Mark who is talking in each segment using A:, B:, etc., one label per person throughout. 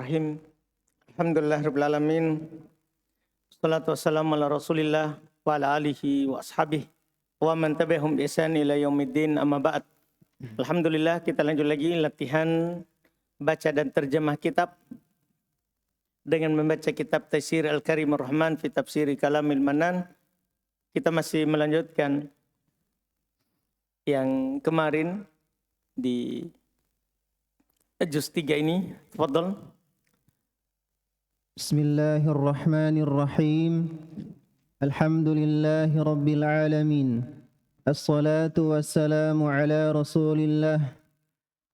A: Bismillahirrahmanirrahim. Alhamdulillahirrabbilalamin. Salatu wassalamu ala rasulillah wa ala alihi wa ashabihi wa man tabi'ahum bi ihsan ila yaumiddin, amma ba'd. Alhamdulillah, kita lanjut lagi latihan baca dan terjemah kitab dengan membaca kitab Taysir Al-Karim Ar-Rahman fi Tafsiri Kalamil Manan. Kita masih melanjutkan yang kemarin di juz 3 ini. Tafadhal.
B: Bismillahirrahmanirrahim. Alhamdulillahi rabbil alamin. Assalatu wassalamu ala Rasulillah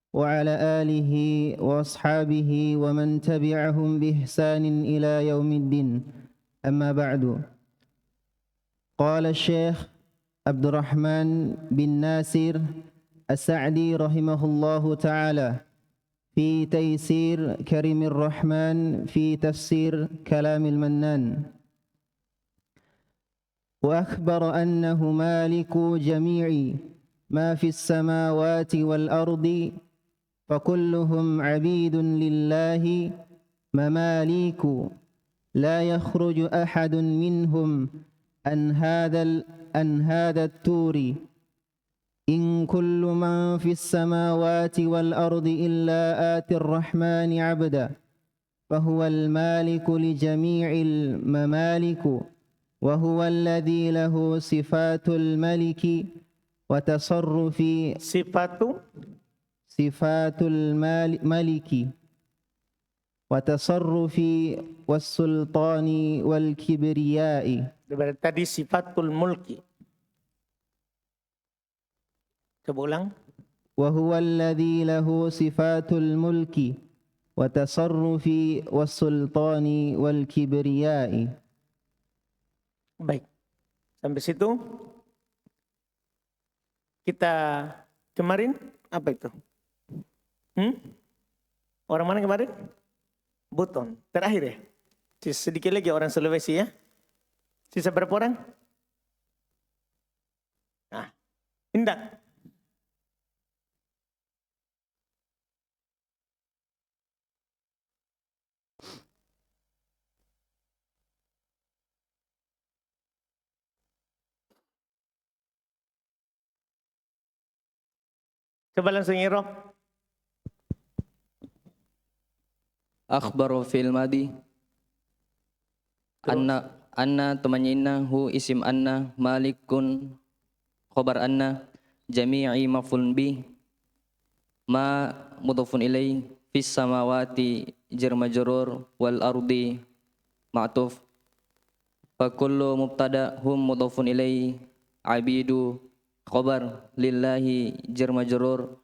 B: wa ala alihi wa ashabihi wa man tabi'ahum bi ihsanin ila yaumiddin. Amma ba'du. Qala Syekh Abdurrahman bin Nasir As-Sa'di rahimahullahu ta'ala في تيسير كريم الرحمن في تفسير كلام المنان، وأخبر أنه مالك جميع ما في السماوات والأرض، فكلهم عبيد لله مماليك، لا يخرج أحد منهم عن هذا التور، إن كل من في السماوات والأرض إلا آتي الرحمن عبدا، فهو المالك لجميع الممالك، وهو الذي له صفات الملك وتصرف صفات الملك وتصرف والسلطان والكبرياء.
A: Tadi sifatul mulki. Coba ulang.
B: وهو الذي له صفات الملك وتصرف والسلطان والكبرياء.
A: Baik. Sampai situ. Kita kemarin apa itu? Orang mana kemarin? Buton. Terakhir ya? Sedikit lagi orang Sulawesi ya. Sisa berapa orang? Nah, Indah. Coba langsung irob.
C: Akhbaru fil madi anna temanina hu isim anna malikun khabar anna jami'i maf'ulun bi ma mudhafun ilai fis samawati jar majrur wal ardi ma'tuf fa kullu mubtada hum mudhafun ilai abidu khabar lillahi jar majrur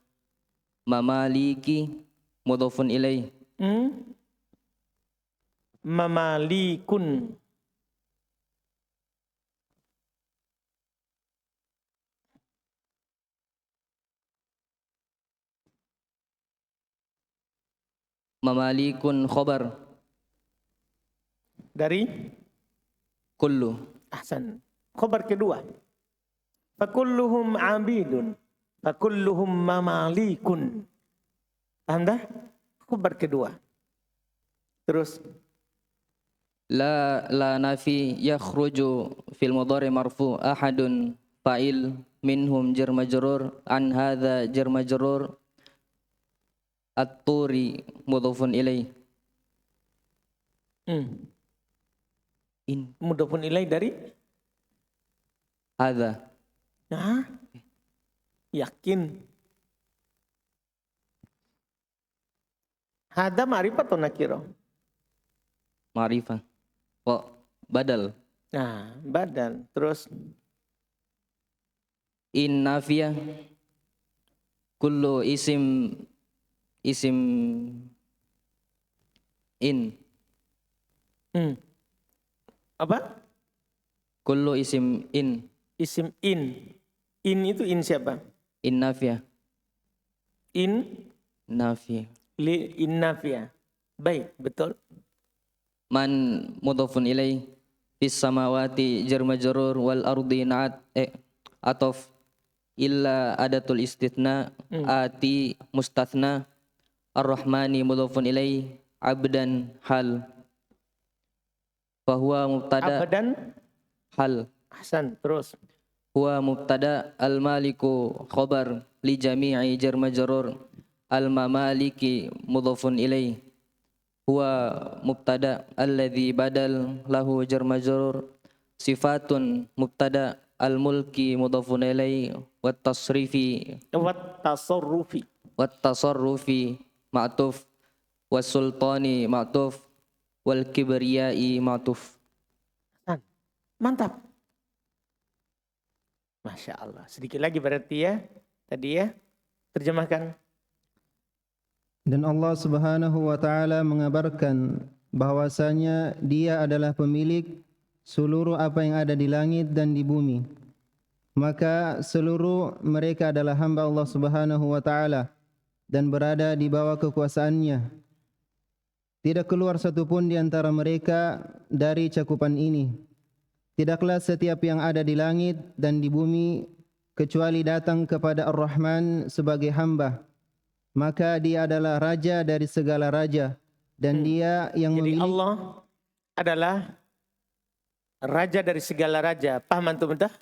C: mamaliki mudhafun ilai
A: mamalikun
C: mamalikun khabar
A: dari
C: kullu.
A: Ahsan. Khabar kedua. Fakulluhum abidun. Fakulluhum mamalikun. Paham dah? Khabar kedua. Terus.
C: La nafi yakhruju fil mudhari marfu ahadun fa'il minhum jar majrur an hadza jar majrur at-turi mudhafun ilai.
A: Mudhafun ilai dari
C: Hadza.
A: Nah, yakin. Hada ma'rifah atau nakirah?
C: Ma'rifah. Wa badal.
A: Nah, badal. Terus
C: In nafiya kullu isim in.
A: Apa?
C: Kullu isim in.
A: Isim in. In itu in siapa?
C: In nafiya.
A: In
C: Nafiya.
A: in nafiyah. Baik, betul.
C: Man mudhafun ilai fis samawati jar majrur wal ardi na'at atof illa adatul istithna ati mustathna ar-rahmani mudhafun ilai abdan hal. Fahuwa mubtada
A: Abadan.
C: hal.
A: Ahsan. Terus.
C: Huwa mubtada al-maliku khobar li jami'i jar majrur al-mamaliki mudhafun ilaih. Huwa mubtada alladhi badal lahu jar majrur sifatun mubtada al-mulki mudhafun ilaih wat tasrifi
A: Wat tasarrufi.
C: wat tasarrufi ma'tuf was sultani ma'tuf wal kibriyai ma'tuf.
A: Mantap. Masya Allah. Sedikit lagi berarti ya. Tadi ya. Terjemahkan.
B: Dan Allah Subhanahu wa taala mengabarkan bahwasanya Dia adalah pemilik seluruh apa yang ada di langit dan di bumi. Maka seluruh mereka adalah hamba Allah Subhanahu wa taala dan berada di bawah kekuasaannya. Tidak keluar satupun di antara mereka dari cakupan ini. Tidaklah setiap yang ada di langit dan di bumi kecuali datang kepada Ar-Rahman sebagai hamba. Maka Dia adalah raja dari segala raja dan Dia yang
A: Jadi
B: memiliki.
A: Allah adalah raja dari segala raja. Paham antum entah?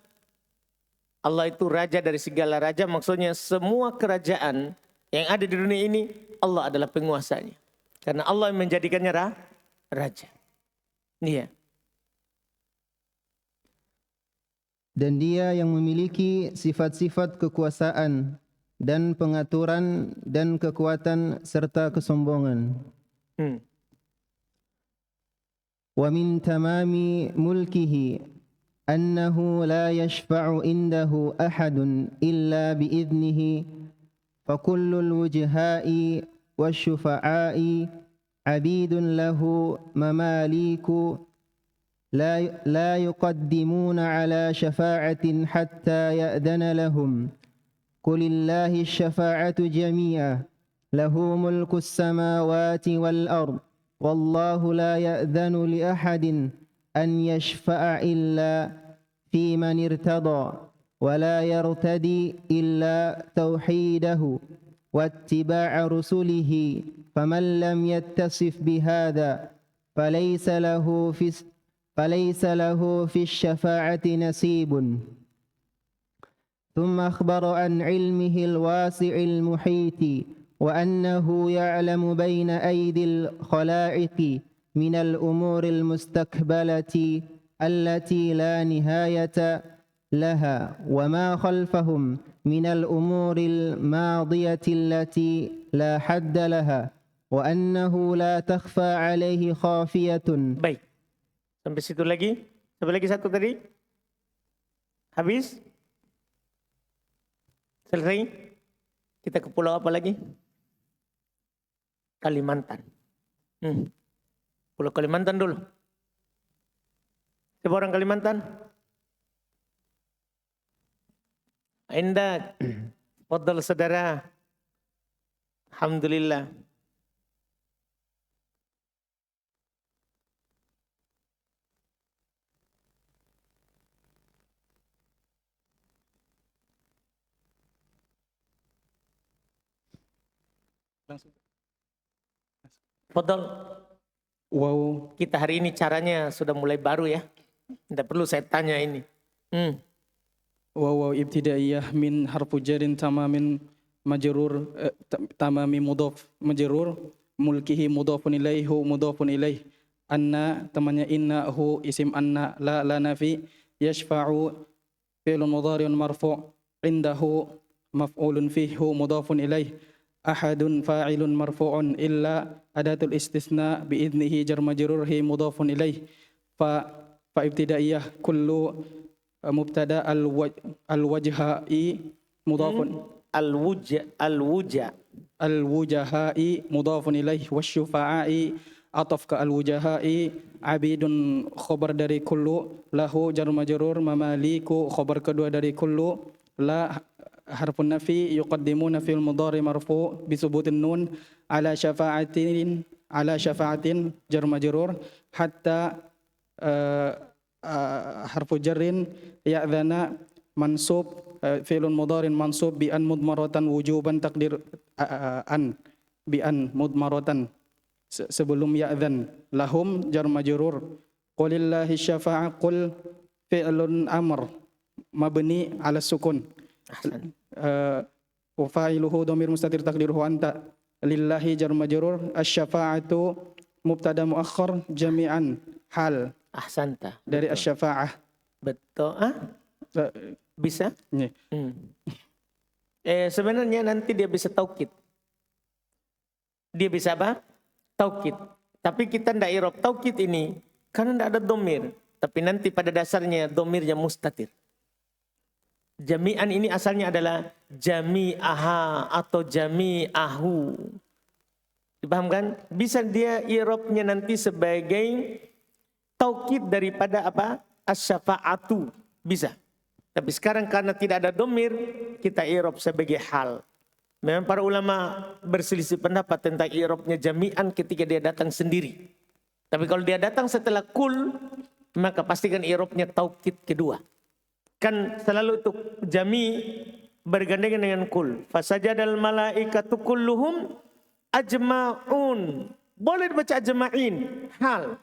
A: Allah itu raja dari segala raja, maksudnya semua kerajaan yang ada di dunia ini Allah adalah penguasanya. Karena Allah yang menjadikannya raja. Iya.
B: Dan Dia yang memiliki sifat-sifat kekuasaan dan pengaturan dan kekuatan serta kesombongan. Wa min tamami mulkihi annahu la yashfa'u indahu ahadun illa biidnihi fa kullul wujha'i wasyufa'i abidun lahu mamaliku لا يقدمون على شفاعة حتى يأذن لهم قل الله الشفاعة جميعا له ملك السماوات والأرض والله لا يأذن لأحد أن يشفع إلا في من ارتضى ولا يرتدي إلا توحيده واتباع رسله فمن لم يتصف بهذا فليس له في الشفاعة نصيب. ثم أخبر عن علمه الواسع المحيط وأنه يعلم بين أيدي الخلائق من الأمور المستقبلة التي لا نهاية لها وما خلفهم من الأمور الماضية التي لا حد لها وأنه لا تخفى عليه خافية.
A: Baik. Sampai situ lagi. Sampai lagi satu tadi. Habis? Selesai? Kita ke pulau apa lagi? Kalimantan. Pulau Kalimantan dulu. Siapa orang Kalimantan? Indah. Fadal saudara. Alhamdulillah. Fadal.
D: Wow,
A: Kita hari ini caranya sudah mulai baru ya. Tidak perlu saya tanya ini.
D: wow, ibtidaiyah min harfu jarin tamamin majrur tamami mudhaf majrur mulkihi mudhafun ilaih hu mudhafun ilaih anna temannya inna hu isim anna la nafi yashfa'u fi'lun mudhari'un marfu' indahu maf'ulun fihi hu mudhafun ilaih ahadun fa'ilun marfu'un illa adatul istisna biidnihi jar majrur hi mudhafun ilaih fa ibtidaiyah kullu mubtada al-wajha'i mudhafun al-wujha'i mudhafun ilaih wasyufa'i ataf ka al-wujha'i abidun khabar dari kullu lahu jar majrur mamaliku khabar kedua dari kullu la harfun nafi yuqaddimuna fil mudhari marfu bi subutin nun ala syafa'atin jar majrur hatta harfu jarrin ya'dhana mansub fi'lun mudharin mansub bi an mudmaratan wujuban taqdir an bi an mudmaratan sebelum ya'dhan. Lahum jar majrur. Qulillahi syafa'ah qul fi'lun amr mabni ala sukun.
A: Ahsan.
D: Wa fa'iluhu dhamir mustatir taqdiruhu anta. Lillahi jar majrur. Asy-syafa'atu mubtada muakhar jami'an hal
A: Ahsanta.
D: dari
A: Betul.
D: asy-syafa'ah.
A: Betul. Bisa?
D: Nih.
A: Sebenarnya nanti dia bisa taukid. Dia bisa apa? Taukid. Tapi kita ndak irob taukid ini karena ndak ada domir. Tapi nanti pada dasarnya domirnya mustatir. Jami'an ini asalnya adalah jami'aha atau jami'ahu. Dipahamkan? Bisa dia irobnya nanti sebagai taukid daripada apa? Asy-syafa'atu. Bisa. Tapi sekarang karena tidak ada domir, kita irob sebagai hal. Memang para ulama berselisih pendapat tentang irobnya jami'an ketika dia datang sendiri. Tapi kalau dia datang setelah kul, maka pastikan irobnya taukid kedua. Kan selalu itu jami bergandengan dengan kul. Fasajadal malaikatu kulluhum ajma'un. Boleh dibaca ajma'in, hal.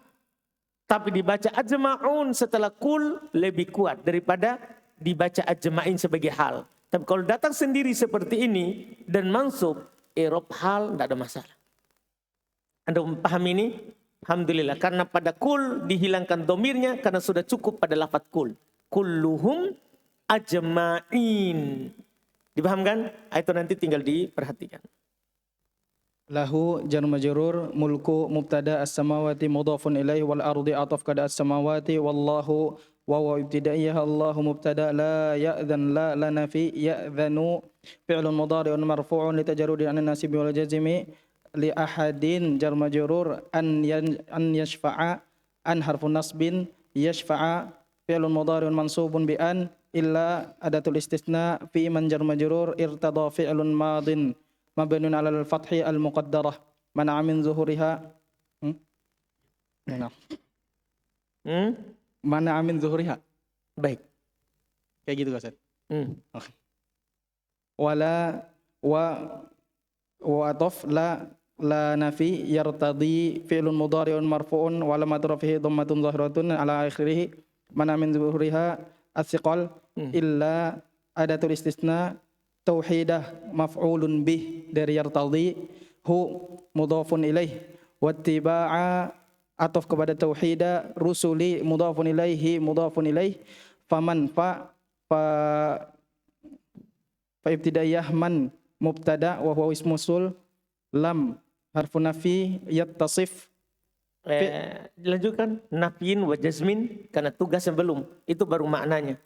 A: Tapi dibaca ajma'un setelah kul lebih kuat daripada dibaca ajma'in sebagai hal. Tapi kalau datang sendiri seperti ini dan mansub, irob hal tidak ada masalah. Anda paham ini? Alhamdulillah. Karena pada kul dihilangkan domirnya karena sudah cukup pada lafaz kul. Kulluhum ajma'in. Dipahamkan? Itu nanti tinggal diperhatikan.
D: Lahu jar majrur mulku mubtada as-samawati mudhafun ilaih wal ardi ataf kada as-samawati wallahu wa ibtidaiyah Allahu mubtada la ya'dhan la nafi ya'dhanu fi'lun mudhari'un marfu'un litajarrudi an nasib wal jazmi li ahadin jar majrur an yashfa'a an harfun nasbin yashfa'a fi'lun mudhari'un mansubun bi an illa adatul istisna fi man jar majrur irtada fi'lun madin mabniun 'ala al-fathi al-muqaddarah man'a min zuhuriha mana amin zuhuriha.
A: Baik.
D: Kayak gitu Ustaz.
A: Okay.
D: Wala wa atof la nafi yartadi fi'lun mudhari'un marfu'un wa lam atrafihi dhammatun zahiratun ala akhirih mana amin zuhuriha as-siqal illa adatul istisna tauhidah maf'ulun bih dari yartadi hu mudhafun ilaih wattiba'a ataf kepada tauhida rusuli mudhafun ilaihi mudhafun ilaih faman fa ibtidaiyah man mubtada wa huwa ismusul lam harfun nafi yattasif
A: Dilanjutkan nafyin wa jazmin karena tugasnya belum, itu baru maknanya.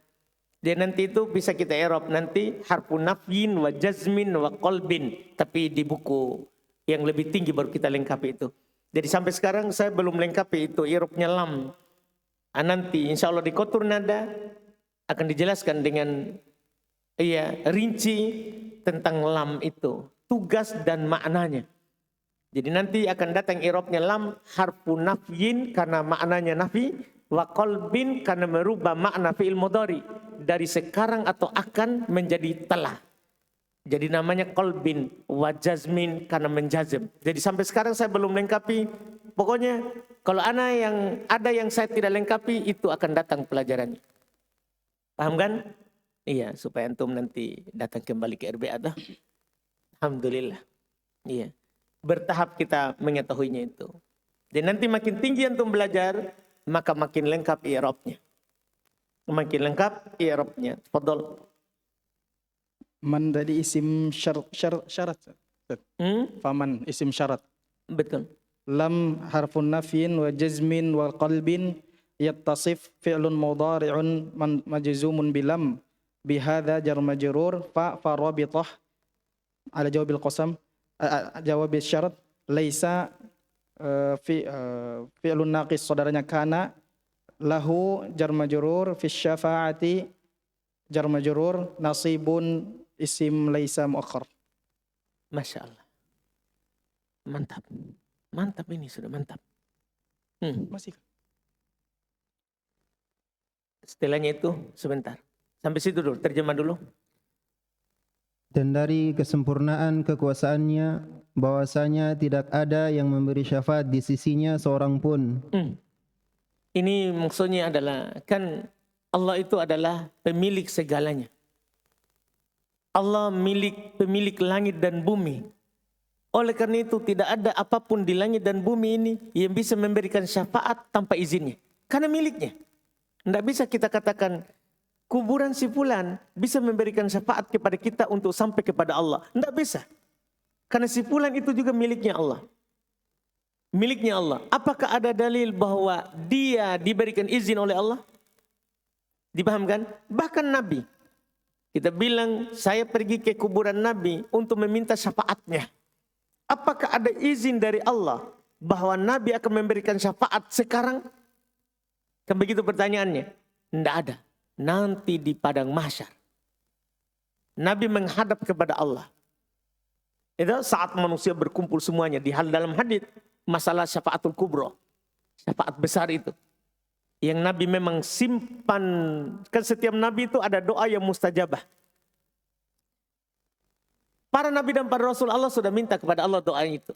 A: Dia nanti itu bisa kita i'rab nanti harfun nafyin wa jazmin wa qalbin, tapi di buku yang lebih tinggi baru kita lengkapi itu. Jadi sampai sekarang saya belum lengkapi itu i'rabnya lam. Nanti insya Allah di kotur nada akan dijelaskan dengan rinci tentang lam itu, tugas dan maknanya. Jadi nanti akan datang i'rabnya lam harfu nafyin karena maknanya nafi, wa qalbin karena merubah makna fi'il mudhari dari sekarang atau akan menjadi telah. Jadi namanya qalbin, wa jazmin karena menjazm. Jadi sampai sekarang saya belum lengkapi. Pokoknya kalau ada yang saya tidak lengkapi itu akan datang pelajarannya. Paham kan? Iya, supaya antum nanti datang kembali ke RBA dah. Alhamdulillah. Iya. Bertahap kita mengetahuinya itu. Dan nanti makin tinggi antum belajar, maka makin lengkap i'rabnya. Makin lengkap i'rabnya. Fadhol.
D: Man tadi isim syarat. Faman isim syarat.
A: Betul.
D: Lam harfun nafyin wa jazmin wa qalbin yattasif fi'lun mudhari'un majzumun bilam bihadza jar majrur fa rabitah ala jawabil qasam jawabil syarat laisa fi'lun naqis saudaranya kana lahu jar majrur fi syafa'ati jar majrur nasibun isim laisa muakhar.
A: Masya Allah. Mantap. Mantap ini sudah mantap.
D: Masih.
A: Setelahnya itu sebentar. Sampai situ dulu, terjemah dulu.
B: Dan dari kesempurnaan kekuasaannya, bahwasanya tidak ada yang memberi syafaat di sisinya seorang pun.
A: Ini maksudnya adalah, kan Allah itu adalah pemilik segalanya. Allah pemilik langit dan bumi. Oleh karena itu tidak ada apapun di langit dan bumi ini yang bisa memberikan syafaat tanpa izinnya. Karena miliknya. Tidak bisa kita katakan kuburan si fulan bisa memberikan syafaat kepada kita untuk sampai kepada Allah. Tidak bisa. Karena si fulan itu juga miliknya Allah. Miliknya Allah. Apakah ada dalil bahwa dia diberikan izin oleh Allah? Dipahamkan? Bahkan Nabi. Kita bilang saya pergi ke kuburan Nabi untuk meminta syafaatnya. Apakah ada izin dari Allah bahwa Nabi akan memberikan syafaat sekarang? Kan begitu pertanyaannya. Tidak ada. Nanti di padang mahsyar. Nabi menghadap kepada Allah. Itu saat manusia berkumpul semuanya. Di dalam hadits masalah syafaatul kubro. Syafaat besar itu. Yang Nabi memang simpan. Kan setiap Nabi itu ada doa yang mustajabah. Para Nabi dan para Rasul Allah sudah minta kepada Allah doa itu.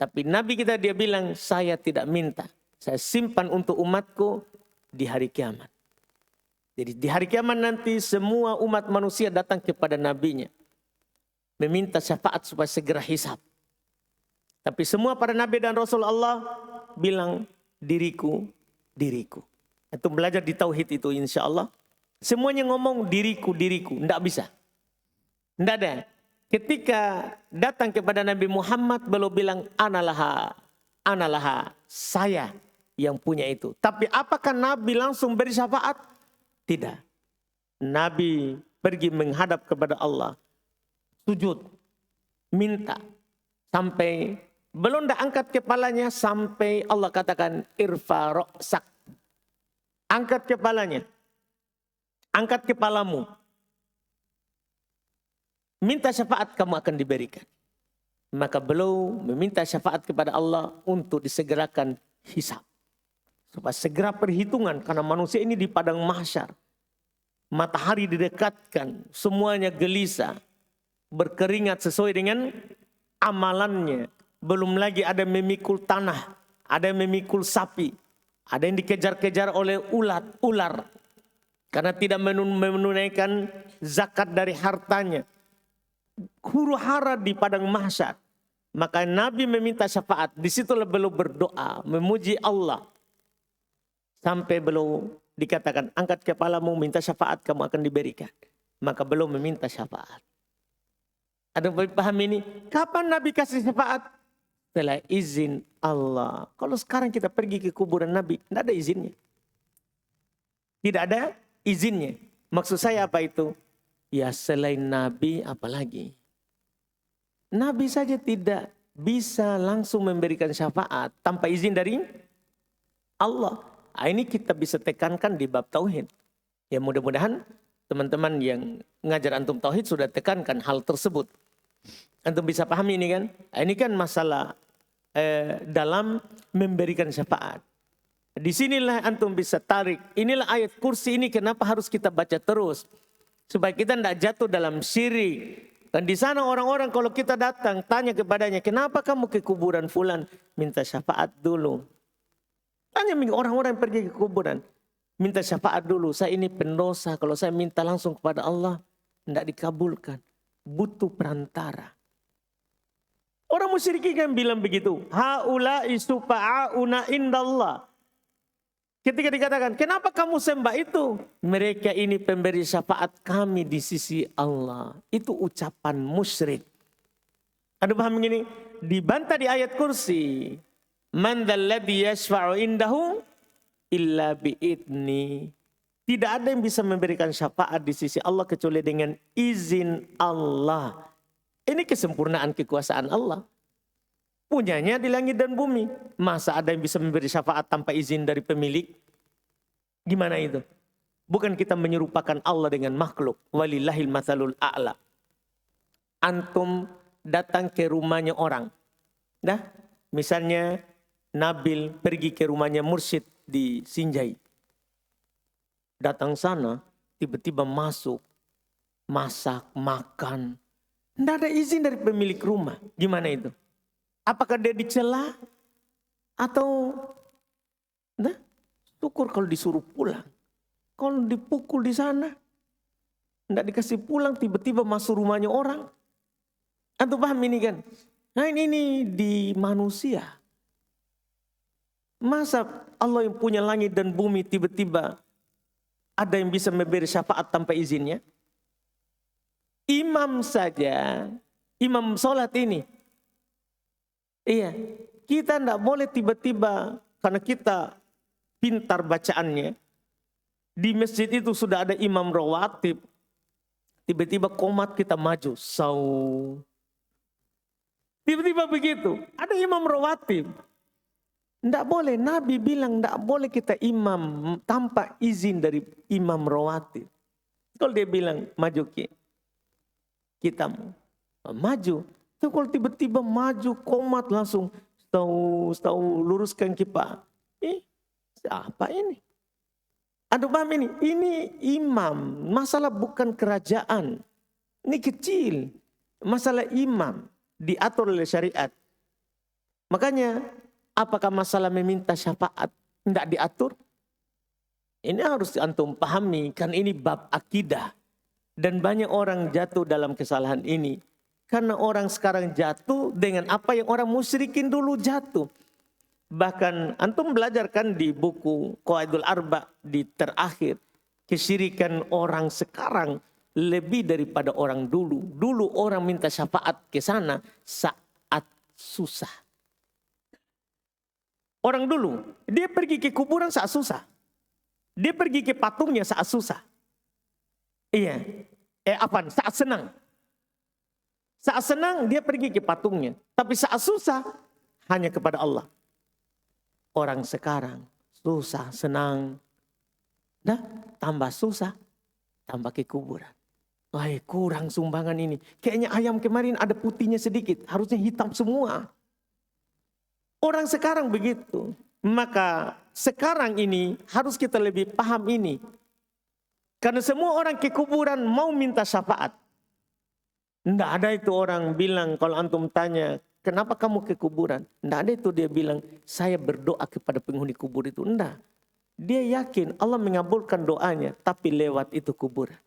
A: Tapi Nabi kita dia bilang, saya tidak minta. Saya simpan untuk umatku di hari kiamat. Jadi di hari kiamat nanti semua umat manusia datang kepada nabinya. Meminta syafaat supaya segera hisab. Tapi semua para nabi dan rasul Allah bilang diriku, diriku. Itu belajar di tauhid itu insya Allah. Semuanya ngomong diriku, diriku. Tidak bisa. Tidak ada. Ketika datang kepada Nabi Muhammad beliau bilang analaha, saya yang punya itu. Tapi apakah Nabi langsung beri syafaat? Tidak. Nabi pergi menghadap kepada Allah. Sujud. Minta. Sampai belum dah angkat kepalanya sampai Allah katakan irfa ra'sak. Angkat kepalanya. Angkat kepalamu. Minta syafaat kamu akan diberikan. Maka beliau meminta syafaat kepada Allah untuk disegerakan hisab. Supaya segera perhitungan karena manusia ini di padang mahsyar. Matahari didekatkan, semuanya gelisah. Berkeringat sesuai dengan amalannya. Belum lagi ada memikul tanah, ada yang memikul sapi. Ada yang dikejar-kejar oleh ular. Karena tidak menunaikan zakat dari hartanya. Huru hara di padang mahsyar. Maka Nabi meminta syafaat. Disitulah beliau berdoa. Memuji Allah. Sampai beliau dikatakan. Angkat kepalamu minta syafaat kamu akan diberikan. Maka beliau meminta syafaat. Ada yang paham ini? Kapan Nabi kasih syafaat? Setelah izin Allah. Kalau sekarang kita pergi ke kuburan Nabi. Tidak ada izinnya. Tidak ada izinnya. Maksud saya apa itu? Ya selain Nabi apalagi. Nabi saja tidak bisa langsung memberikan syafaat tanpa izin dari Allah. Nah, ini kita bisa tekankan di bab tauhid. Ya mudah-mudahan teman-teman yang ngajar antum tauhid sudah tekankan hal tersebut. Antum bisa pahami ini kan? Nah, ini kan masalah dalam memberikan syafaat. Disinilah antum bisa tarik. Inilah ayat kursi ini kenapa harus kita baca terus. Supaya kita tidak jatuh dalam syirik. Dan di sana orang-orang kalau kita datang tanya kepadanya, kenapa kamu ke kuburan fulan? Minta syafaat dulu. Tanya orang-orang yang pergi ke kuburan. Minta syafaat dulu. Saya ini pendosa. Kalau saya minta langsung kepada Allah, tidak dikabulkan. Butuh perantara. Orang musyrikin kan bilang begitu. Haula'i syufa'auna indallah. Ketika dikatakan, kenapa kamu sembah itu? Mereka ini pemberi syafaat kami di sisi Allah. Itu ucapan musyrik. Ada paham ini? Dibantah di ayat kursi. Man dzalladzi yashfa'u indahu illa bi'idni. Tidak ada yang bisa memberikan syafaat di sisi Allah kecuali dengan izin Allah. Ini kesempurnaan kekuasaan Allah. Punyanya di langit dan bumi. Masa ada yang bisa memberi syafaat tanpa izin dari pemilik? Gimana itu? Bukan kita menyerupakan Allah dengan makhluk. Walillahil mathalul a'la. Antum datang ke rumahnya orang. Dah, misalnya Nabil pergi ke rumahnya mursyid di Sinjai. Datang sana, tiba-tiba masuk, masak, makan. Tidak ada izin dari pemilik rumah. Gimana itu? Apakah dia dicela? Atau nah, syukur kalau disuruh pulang. Kalau dipukul di sana, tidak dikasih pulang, tiba-tiba masuk rumahnya orang. Antum paham ini kan? Nah ini di manusia. Masa Allah yang punya langit dan bumi tiba-tiba ada yang bisa memberi syafaat tanpa izinnya? Imam saja, imam sholat ini. Iya, kita tidak boleh tiba-tiba karena kita pintar bacaannya. Di masjid itu sudah ada imam rawatib. Tiba-tiba komat kita maju. Tiba-tiba begitu. Ada imam rawatib. Tidak boleh. Nabi bilang tidak boleh kita imam tanpa izin dari imam rawatib. Kalau dia bilang maju kita maju. Itu kalau tiba-tiba maju komat langsung tahu luruskan kipas. Siapa ini? Aduh paham ini? Ini imam. Masalah bukan kerajaan. Ini kecil. Masalah imam diatur oleh syariat. Makanya apakah masalah meminta syafaat tidak diatur? Ini harus antum pahami. Kan ini bab akidah. Dan banyak orang jatuh dalam kesalahan ini. Karena orang sekarang jatuh dengan apa yang orang musyrikin dulu jatuh. Bahkan antum belajarkan di buku Qawaidul Arba di terakhir. Kesyirikan orang sekarang lebih daripada orang dulu. Dulu orang minta syafaat ke sana saat susah. Orang dulu dia pergi ke kuburan saat susah. Dia pergi ke patungnya saat susah. Iya, saat senang. Saat senang dia pergi ke patungnya. Tapi saat susah hanya kepada Allah. Orang sekarang susah, senang. Nah, tambah susah, tambah ke kuburan. Wah, kurang sumbangan ini. Kayaknya ayam kemarin ada putihnya sedikit. Harusnya hitam semua. Orang sekarang begitu. Maka sekarang ini harus kita lebih paham ini. Karena semua orang ke kuburan mau minta syafaat. Tidak ada itu orang bilang kalau antum tanya, kenapa kamu ke kuburan? Tidak ada itu dia bilang, saya berdoa kepada penghuni kubur itu. Tidak. Dia yakin Allah mengabulkan doanya, tapi lewat itu kuburan.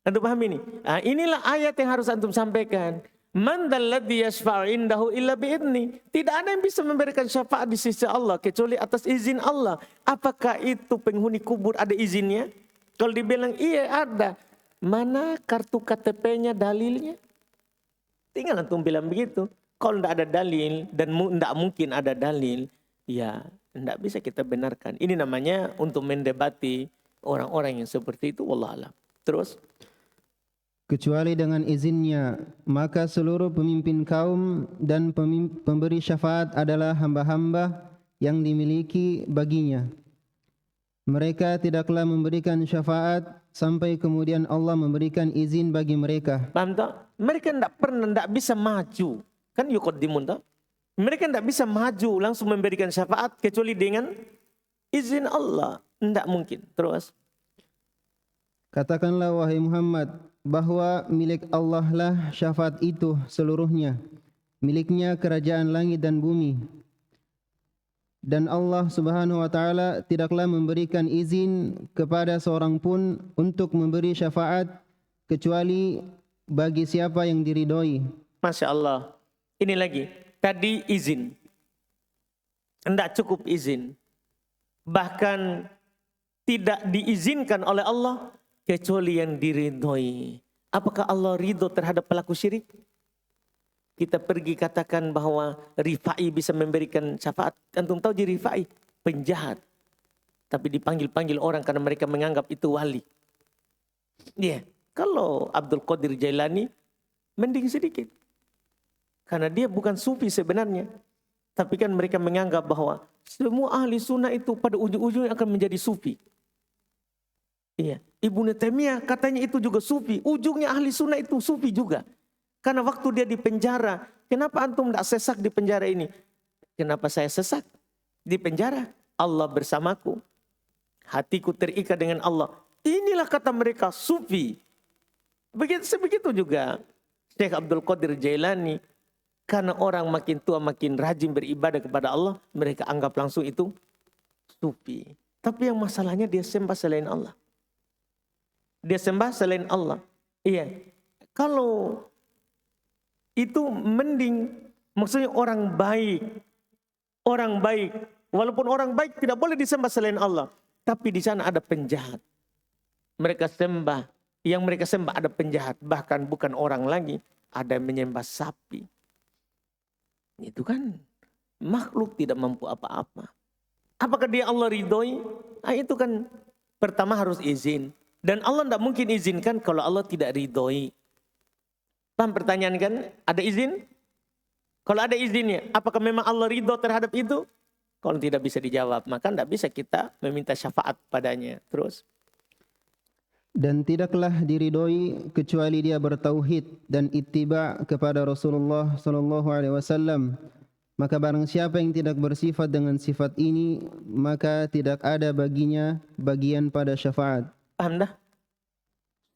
A: Antum paham ini? Nah, inilah ayat yang harus antum sampaikan. Man dalladzi yashfa'u indahu illa bi'idni. Tidak ada yang bisa memberikan syafaat di sisi Allah kecuali atas izin Allah. Apakah itu penghuni kubur ada izinnya? Kalau dibilang iya ada. Mana kartu KTP-nya, dalilnya? Tinggal antum bilang begitu. Kalau tidak ada dalil dan tidak mungkin ada dalil, ya tidak bisa kita benarkan. Ini namanya untuk mendebati orang-orang yang seperti itu. Wallah alam. Terus?
B: Kecuali dengan izinnya, maka seluruh pemimpin kaum dan pemberi syafaat adalah hamba-hamba yang dimiliki baginya. Mereka tidaklah memberikan syafaat sampai kemudian Allah memberikan izin bagi mereka.
A: Paham tak? Mereka tidak bisa maju. Kan yuqaddimun tak? Mereka tidak bisa maju langsung memberikan syafaat kecuali dengan izin Allah. Tidak mungkin. Terus?
B: Katakanlah wahai Muhammad, bahwa milik Allah lah syafaat itu seluruhnya. Miliknya kerajaan langit dan bumi. Dan Allah subhanahu wa ta'ala tidaklah memberikan izin kepada seorang pun untuk memberi syafaat kecuali bagi siapa yang diridhoi.
A: Masya Allah. Ini lagi. Tadi izin. Tidak cukup izin. Bahkan tidak diizinkan oleh Allah kecuali yang diridhoi. Apakah Allah ridho terhadap pelaku syirik? Kita pergi katakan bahwa Rifai bisa memberikan syafaat. Antum tahu jadi Rifai? Penjahat. Tapi dipanggil-panggil orang karena mereka menganggap itu wali. Iya. Kalau Abdul Qadir Jailani, mending sedikit. Karena dia bukan sufi sebenarnya. Tapi kan mereka menganggap bahwa semua ahli sunnah itu pada ujung-ujungnya akan menjadi sufi. Iya. Ibnu Taimiyah katanya itu juga sufi. Ujungnya ahli sunnah itu sufi juga. Karena waktu dia di penjara, kenapa antum tidak sesak di penjara ini? Kenapa saya sesak di penjara? Allah bersamaku. Hatiku terikat dengan Allah. Inilah kata mereka sufi. Begitu juga Syekh Abdul Qadir Jailani, karena orang makin tua makin rajin beribadah kepada Allah, mereka anggap langsung itu sufi. Tapi yang masalahnya dia sembah selain Allah. Dia sembah selain Allah. Iya. Kalau itu mending, maksudnya orang baik. Orang baik. Walaupun orang baik tidak boleh disembah selain Allah. Tapi di sana ada penjahat. Mereka sembah. Yang mereka sembah ada penjahat. Bahkan bukan orang lagi. Ada yang menyembah sapi. Itu kan makhluk tidak mampu apa-apa. Apakah dia Allah ridhoi? Nah, itu kan pertama harus izin. Dan Allah tidak mungkin izinkan kalau Allah tidak ridhoi. Paham pertanyaan kan? Ada izin? Kalau ada izinnya, apakah memang Allah ridho terhadap itu? Kalau tidak bisa dijawab, maka tidak bisa kita meminta syafaat padanya. Terus.
B: Dan tidaklah diridhoi kecuali dia bertauhid dan ittiba kepada Rasulullah sallallahu alaihi wasallam. Maka barang siapa yang tidak bersifat dengan sifat ini, maka tidak ada baginya bagian pada syafaat.
A: Paham dah?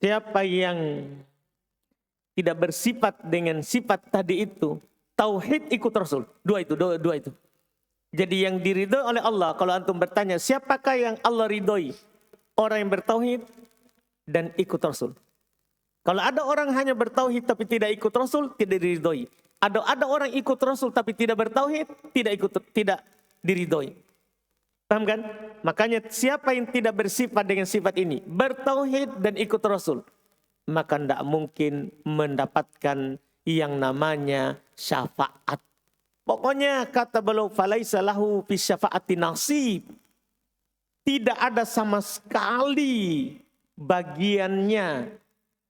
A: Siapa yang tidak bersifat dengan sifat tadi itu, tauhid ikut Rasul. Dua itu. Jadi yang diridhoi oleh Allah, kalau antum bertanya, siapakah yang Allah ridhoi? Orang yang bertauhid dan ikut Rasul. Kalau ada orang hanya bertauhid tapi tidak ikut Rasul, tidak diridhoi. Ada orang ikut Rasul tapi tidak bertauhid, tidak diridhoi. Paham kan? Makanya siapa yang tidak bersifat dengan sifat ini, bertauhid dan ikut Rasul, maka tidak mungkin mendapatkan yang namanya syafaat. Pokoknya kata beliau, falaisa lahu fi syafaati nasib. Tidak ada sama sekali bagiannya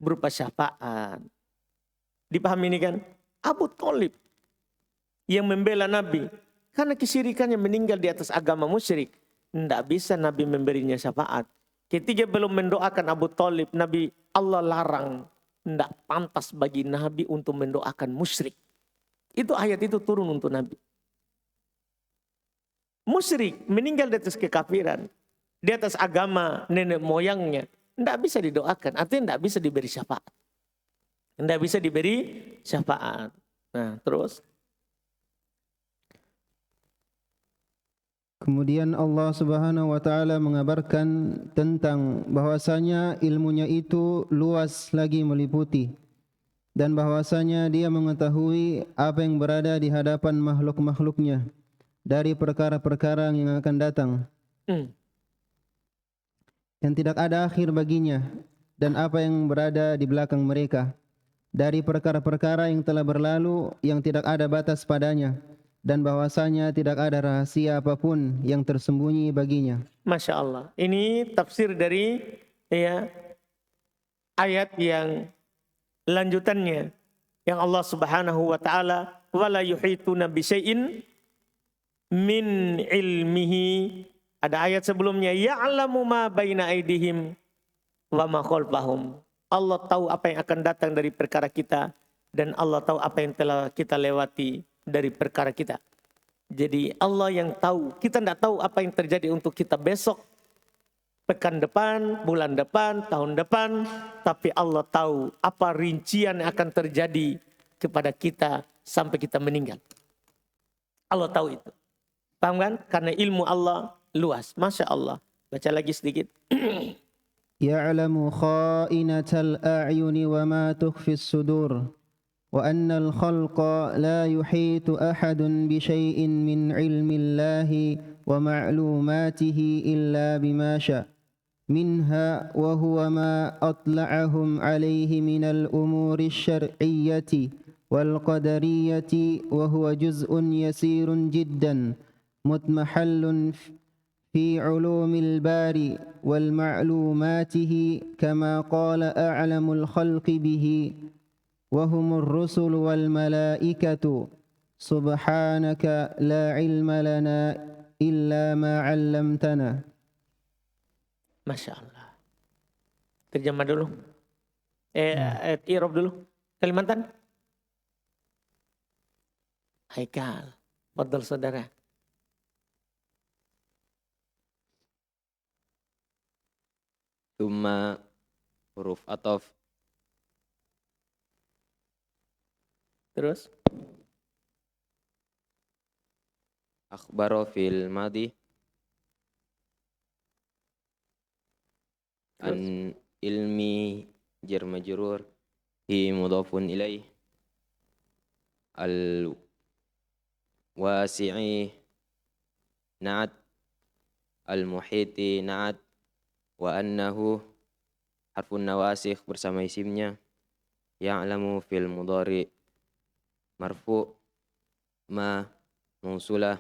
A: berupa syafaat. Dipahami ini kan? Abu Thalib yang membela Nabi karena kesyirikannya meninggal di atas agama musyrik. Tidak bisa Nabi memberinya syafaat. Ketika belum mendoakan Abu Thalib, Nabi Allah larang. Tidak pantas bagi Nabi untuk mendoakan musyrik. Itu ayat itu turun untuk Nabi. Musyrik meninggal di atas kekafiran, di atas agama nenek moyangnya, tidak bisa didoakan. Artinya tidak bisa diberi syafaat. Tidak bisa diberi syafaat. Nah, terus.
B: Kemudian Allah Subhanahu wa taala mengabarkan tentang bahwasanya ilmunya itu luas lagi meliputi, dan bahwasanya dia mengetahui apa yang berada di hadapan makhluk-makhluknya dari perkara-perkara yang akan datang. Yang tidak ada akhir baginya, dan apa yang berada di belakang mereka dari perkara-perkara yang telah berlalu yang tidak ada batas padanya, dan bahwasanya tidak ada rahasia apapun yang tersembunyi baginya.
A: Masya Allah. Ini tafsir dari ayat yang lanjutannya, yang Allah Subhanahu wa taala wala yuhituna bi syai'in min ilmihi. Ada ayat sebelumnya, ya'lamu ma baina aydihim wa ma khalfahum. Allah tahu apa yang akan datang dari perkara kita, dan Allah tahu apa yang telah kita lewati dari perkara kita. Jadi Allah yang tahu. Kita tidak tahu apa yang terjadi untuk kita besok, pekan depan, bulan depan, tahun depan. Tapi Allah tahu apa rincian yang akan terjadi kepada kita sampai kita meninggal. Allah tahu itu. Paham kan? Karena ilmu Allah luas. Masya Allah. Baca lagi sedikit.
B: يعلم خائنة الأعين وما تخفي الصدور وأن الخلق لا يحيط أحد بشيء من علم الله ومعلوماته إلا بما شاء منها وهو ما أطلعهم عليه من الأمور الشرعية والقدرية وهو جزء يسير جدا متمحل في علوم الباري والمعلوماته كما قال أعلم الخلق به وهم الرسل والملائكة سبحانك لا علم لنا إلا ما علمتنا.
A: Masya Allah. Terjemah dulu. I'rab dulu. Kalimantan. Haikal. Fadhal saudara.
E: Tsumma huruf ataf
A: Terus?
E: Akhbaro fil madi an ilmi jar majrur hi mudhafun ilaih al wasi'i na'at al muhiti na'at wa annahu harfun nawasikh bersama isimnya ya'lamu fil mudhari marfu ma mausulah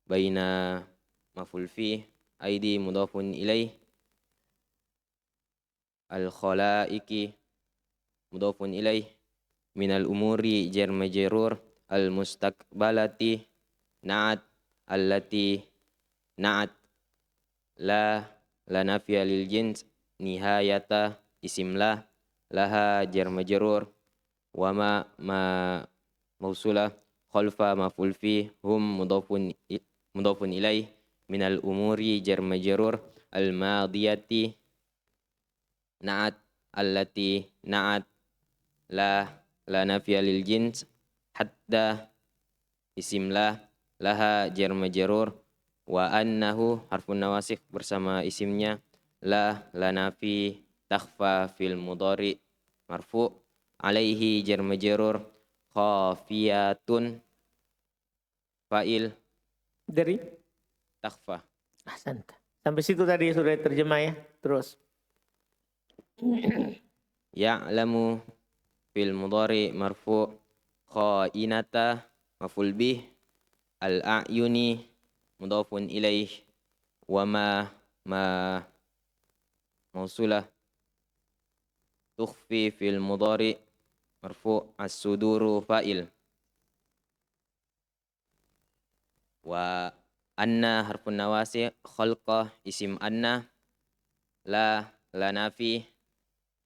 E: baina maf'ul fi aidi mudhafun ilaih al khalaiki mudhafun ilaih minal umuri jar majrur al mustaqbalati na'at allati na'at la nafiya lil jins nihayata isim la laha jar majrur wa ma mausulah khalfa maf'ul fi hum mudhafun ilaih minal umuri jar majrur al madiyati na'at allati na'at la nafiya lil jins hatta isim la laha jar majrur wa annahu harfun nawasikh bersama isimnya la nafi takhfa fil mudhari marfu alaihi jar majrur khafiyatun fa'il
A: Dari?
E: takhfa.
A: Ahsanta. Sampai situ tadi sudah terjemah ya. Terus.
E: Ya'lamu fil mudhari marfu khainata maf'ul bih al a'yuni mudhafun ilaih wa ma mausulah tukhfi fil mudhari marfu as-suduru fa'il wa anna harfun nawasi khalqah isim anna la nafi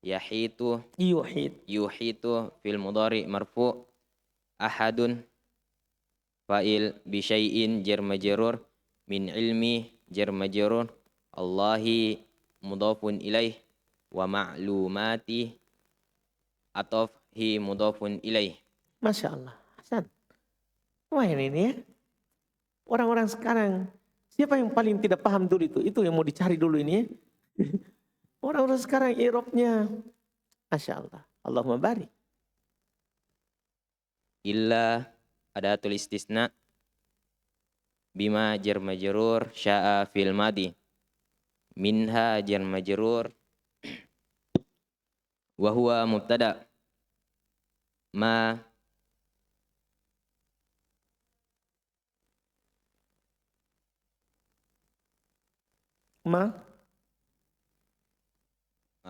E: yahitu
A: Yuhid.
E: yuhitu fil mudhari marfu ahadun fa'il bi syai'in jar majrur min ilmi jar majrur Allahi mudhafun ilaih wa ma'lumati ataf hi mudhafun ilaih.
A: Masya Allah. Hasan. Wah ini ya. Orang-orang sekarang. Siapa yang paling tidak paham dulu itu? Itu yang mau dicari dulu ini ya. Orang-orang sekarang i'rabnya. Masya Allah. Allahumma barik.
E: Illa adatul istisna bima jar majrur sya'a fil madi minha jar majrur wa huwa mubtada ma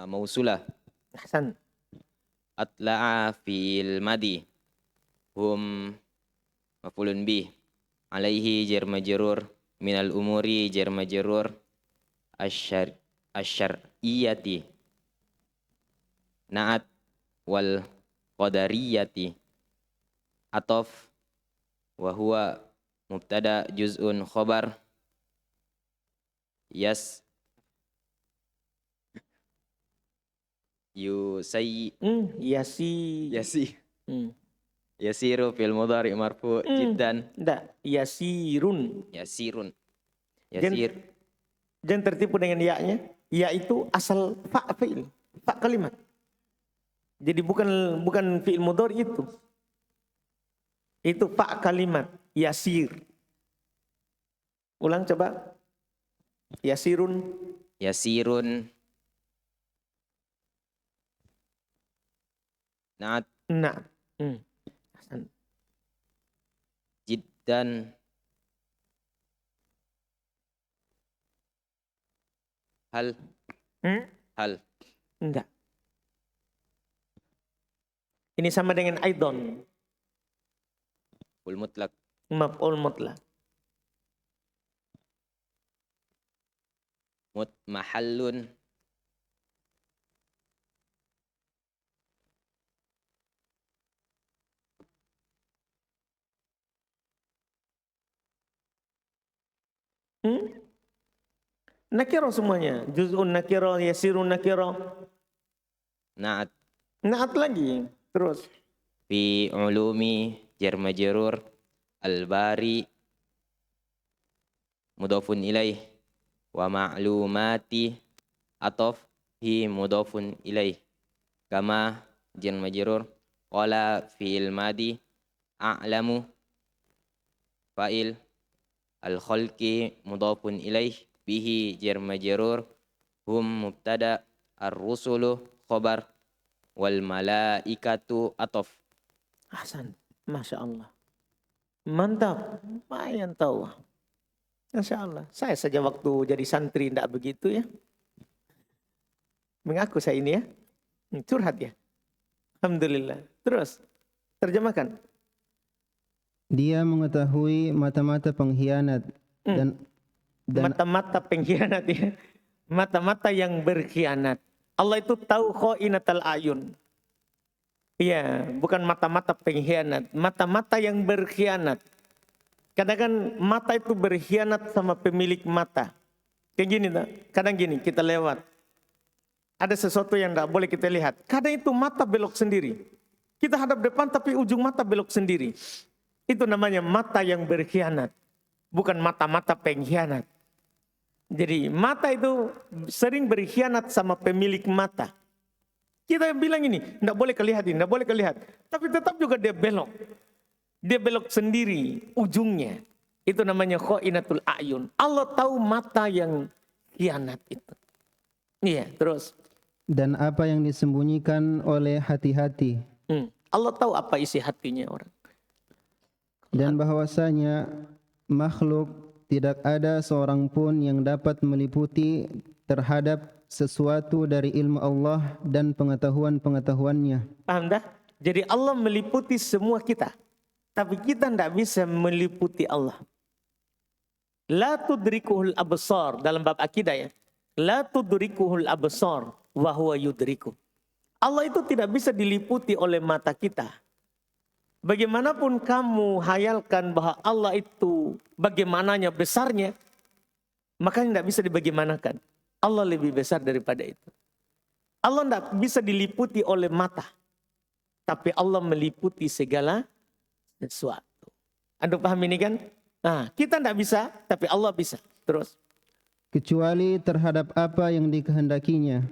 E: mausulah
A: Hasan.
E: atla'a fil madi hum maf'ulun bih alaihi jar majrur minal umuri jar majrur asyariyati na'at wal qadariyati ataf wa huwa mubtada juz'un khobar yas yusayyi
A: Yasi. Hmm.
E: yasiru fil mudhari marfu jiddan
A: Enggak. Yasirun.
E: yasirun
A: Jangan-
E: yasir
A: Jangan tertipu dengan ya-nya. Ya itu asal fa fi'il. Fa kalimat. Jadi bukan fi'il mudhari itu. Itu fa kalimat. Yasir. Ulang coba. Yasirun.
E: yasirun na'at
A: Nah. Hasan.
E: jiddan hal hal
A: Enggak. Ini sama dengan aidon.
E: ful mutlak
A: Maf'ul mutlak.
E: mahallun
A: Nakiro semuanya. Juz'un nakiro, yasirun nakiro.
E: na'at
A: Naat lagi. Terus.
E: fi ulumi jar majrur al-bari mudhafun ilaih wa ma'lumati atof hi mudhafun ilaih kama jar majrur qala fi'il madi a'lamu fa'il al-khalqi mudhafun ilaih bihi jar majrur hum mubtada ar-rusulu khobar wal malaikatu atof.
A: Ahsan. Masya Allah. Mantap. Lumayan tahu. Masya Allah. Saya saja waktu jadi santri tidak begitu ya. Mengaku saya ini ya. Curhat ya. Alhamdulillah. Terus. Terjemahkan.
B: Dia mengetahui mata-mata pengkhianat dan
A: Mata-mata pengkhianat ya. Mata-mata yang berkhianat. Allah itu tahu khainatal ayun. Iya, bukan mata-mata pengkhianat. Mata-mata yang berkhianat. Kadang kan mata itu berkhianat sama pemilik mata. Kayak gini tak? Kadang gini, kita lewat. Ada sesuatu yang tidak boleh kita lihat. Kadang itu mata belok sendiri. Kita hadap depan tapi ujung mata belok sendiri. Itu namanya mata yang berkhianat. Bukan mata-mata pengkhianat. Jadi mata itu sering berkhianat sama pemilik mata. Kita bilang ini, tidak boleh kelihatan, tidak boleh kelihatan. Tapi tetap juga dia belok. Dia belok sendiri ujungnya. Itu namanya khainatul a'yun. Allah tahu mata yang khianat itu. Iya, terus.
B: dan apa yang disembunyikan oleh hati-hati.
A: Allah tahu apa isi hatinya orang.
B: Dan bahwasanya makhluk tidak ada seorang pun yang dapat meliputi terhadap sesuatu dari ilmu Allah dan pengetahuan-pengetahuannya.
A: Paham dah? Jadi Allah meliputi semua kita. Tapi kita tidak bisa meliputi Allah. La tudrikuhul absar dalam bab akidah ya. La tudrikuhul absar wa huwa yudriku. Allah itu tidak bisa diliputi oleh mata kita. Bagaimanapun kamu hayalkan bahwa Allah itu bagaimananya besarnya, makanya tidak bisa dibagaimanakan. Allah lebih besar daripada itu. Allah tidak bisa diliputi oleh mata. Tapi Allah meliputi segala sesuatu. Anda paham ini kan? Nah, kita tidak bisa, tapi Allah bisa. Terus.
B: Kecuali terhadap apa yang dikehendakinya.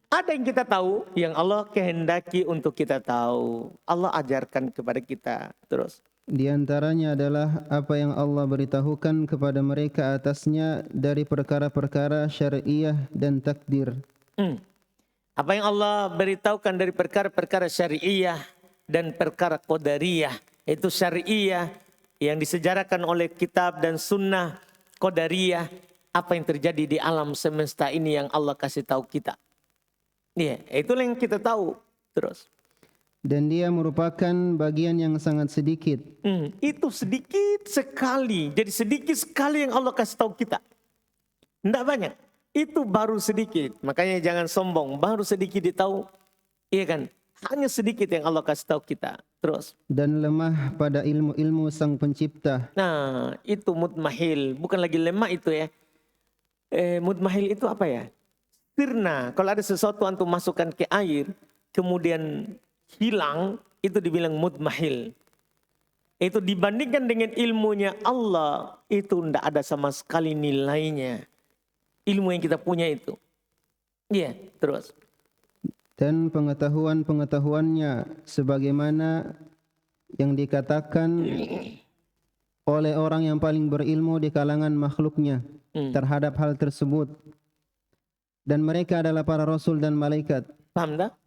A: Ada yang kita tahu, yang Allah kehendaki untuk kita tahu. Allah ajarkan kepada kita. Terus.
B: Di antaranya adalah apa yang Allah beritahukan kepada mereka atasnya dari perkara-perkara syariah dan takdir.
A: Apa yang Allah beritahukan dari perkara-perkara syariah dan perkara qadariyah. Itu syariah yang disejarahkan oleh kitab dan sunnah, qadariyah. Apa yang terjadi di alam semesta ini yang Allah kasih tahu kita. Iya, itulah yang kita tahu. Terus.
B: Dan dia merupakan bagian yang sangat sedikit.
A: Itu sedikit sekali. Jadi sedikit sekali yang Allah kasih tahu kita. Tidak banyak. Itu baru sedikit. Makanya jangan sombong. Baru sedikit ditahu. Iya kan? Hanya sedikit yang Allah kasih tahu kita. Terus.
B: Dan lemah pada ilmu-ilmu sang pencipta.
A: Nah, itu mutmahil. Bukan lagi lemah itu ya. Mutmahil itu apa ya? Sirna. Kalau ada sesuatu antum masukkan ke air. Kemudian hilang, itu dibilang mutmahil. Itu dibandingkan dengan ilmunya Allah, itu tidak ada sama sekali nilainya. Ilmu yang kita punya itu. Iya, terus.
B: Dan pengetahuan-pengetahuannya sebagaimana yang dikatakan oleh orang yang paling berilmu di kalangan makhluknya terhadap hal tersebut. Dan mereka adalah para rasul dan malaikat.
A: Paham tak?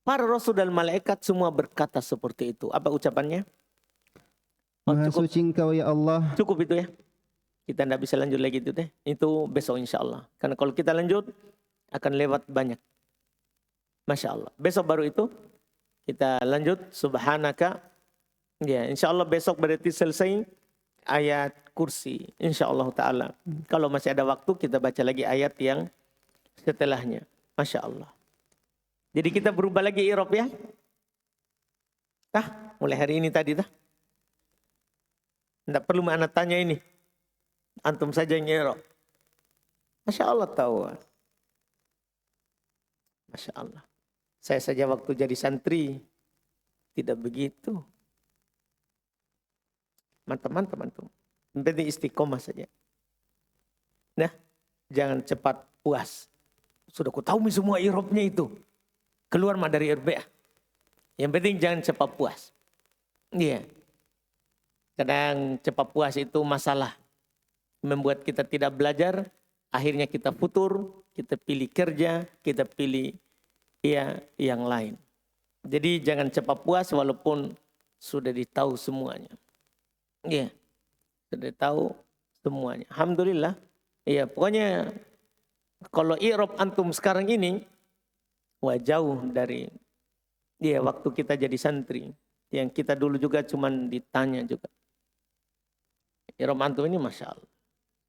A: Para rasul dan malaikat semua berkata seperti itu. Apa ucapannya?
B: Maha suci Engkau ya Allah.
A: Cukup itu ya. Kita tidak bisa lanjut lagi itu deh. Itu besok insya Allah. Karena kalau kita lanjut akan lewat banyak. Masya Allah. Besok baru itu kita lanjut. Subhanaka. Ya, insya Allah besok berarti selesai ayat kursi. Insya Allah Ta'ala. Kalau masih ada waktu kita baca lagi ayat yang setelahnya. Masya Allah. Jadi kita berubah lagi i'rab ya. Mulai hari ini tadi tah. Tidak perlu anak tanya ini. Antum saja yang i'rab. Masya Allah tahu. Masya Allah. Saya saja waktu jadi santri. Tidak begitu. Mantap antum. Yang penting istiqomah saja. Nah, jangan cepat puas. Sudah ku tahu semua irobnya itu. Keluar mah dari RBA. Yang penting jangan cepat puas. Iya. Kadang cepat puas itu masalah. Membuat kita tidak belajar. Akhirnya kita futur. Kita pilih kerja. Kita pilih yang lain. Jadi jangan cepat puas walaupun sudah ditahu semuanya. Iya. Sudah tahu semuanya. Alhamdulillah. Iya, pokoknya kalau i'rab antum sekarang ini jauh dari waktu kita jadi santri. Yang kita dulu juga cuman ditanya juga. I'rab antum ini Masya Allah.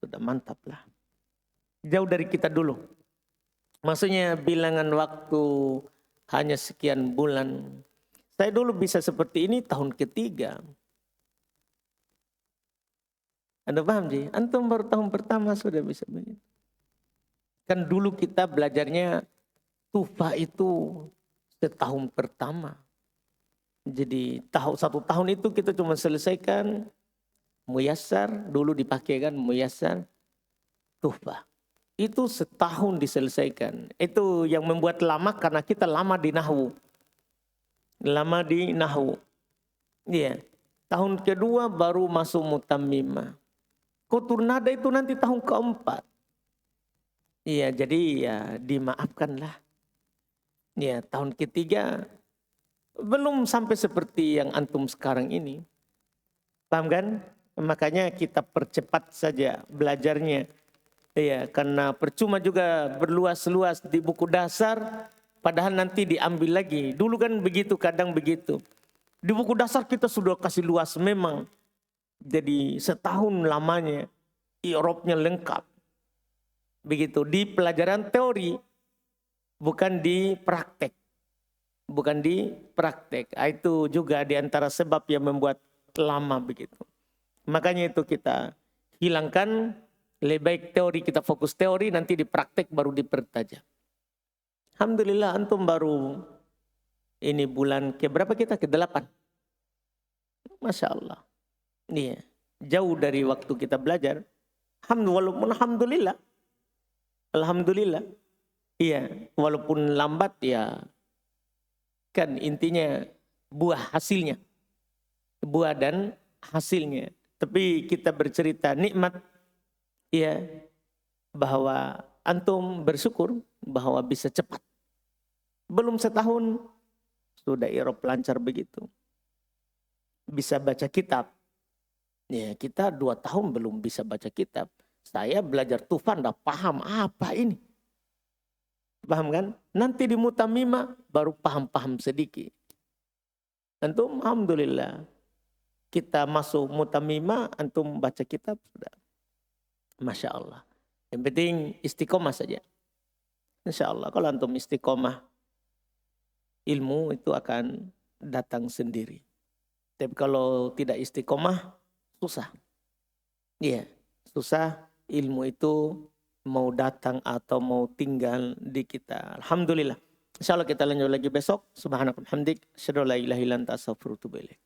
A: Sudah mantap lah. Jauh dari kita dulu. Maksudnya bilangan waktu hanya sekian bulan. Saya dulu bisa seperti ini tahun ketiga. Anda paham sih? Antum baru tahun pertama sudah bisa begitu. Kan dulu kita belajarnya tufa itu setahun pertama. Jadi satu tahun itu kita cuma selesaikan muyassar, dulu dipakai kan muyassar, tufa. Itu setahun diselesaikan. Itu yang membuat lama karena kita lama di nahwu. Lama di nahwu. Iya. Tahun kedua baru masuk mutammimah. Kotur nada itu nanti tahun keempat. Iya, jadi ya dimaafkanlah. Ya, tahun ketiga belum sampai seperti yang antum sekarang ini. Paham kan? Makanya kita percepat saja belajarnya. Ya, karena percuma juga berluas-luas di buku dasar, padahal nanti diambil lagi. Dulu kan begitu, kadang begitu. Di buku dasar kita sudah kasih luas memang. Jadi setahun lamanya i'rabnya lengkap. Begitu di pelajaran teori, bukan di praktek. Bukan di praktek. Itu juga di antara sebab yang membuat lama begitu. Makanya itu kita hilangkan, lebih baik teori kita fokus teori, nanti di praktek baru dipertajam. Alhamdulillah antum baru ini bulan keberapa kita? Ke-8. Masya Allah. Iya, jauh dari waktu kita belajar. Walaupun alhamdulillah. Alhamdulillah. Iya, walaupun lambat ya. Kan intinya buah hasilnya. Buah dan hasilnya. Tapi kita bercerita nikmat. Ya, bahwa antum bersyukur bahwa bisa cepat. Belum setahun sudah i'rab lancar begitu. Bisa baca kitab. Ya, kita 2 tahun belum bisa baca kitab. Saya belajar tufan dah paham apa ini. Paham kan? Nanti di mutammimah baru paham-paham sedikit. Antum alhamdulillah. Kita masuk mutammimah, antum baca kitab sudah. Masya Allah. Yang penting istiqomah saja. Insya Allah kalau antum istiqomah, ilmu itu akan datang sendiri. Tapi kalau tidak istiqomah, susah. Iya, susah ilmu itu mau datang atau mau tinggal di kita. Alhamdulillah. Insya Allah kita lanjut lagi besok. Subhanallah hamdik. Asyhadu an la ilaha illa anta astaghfiruka wa atubu ilaik.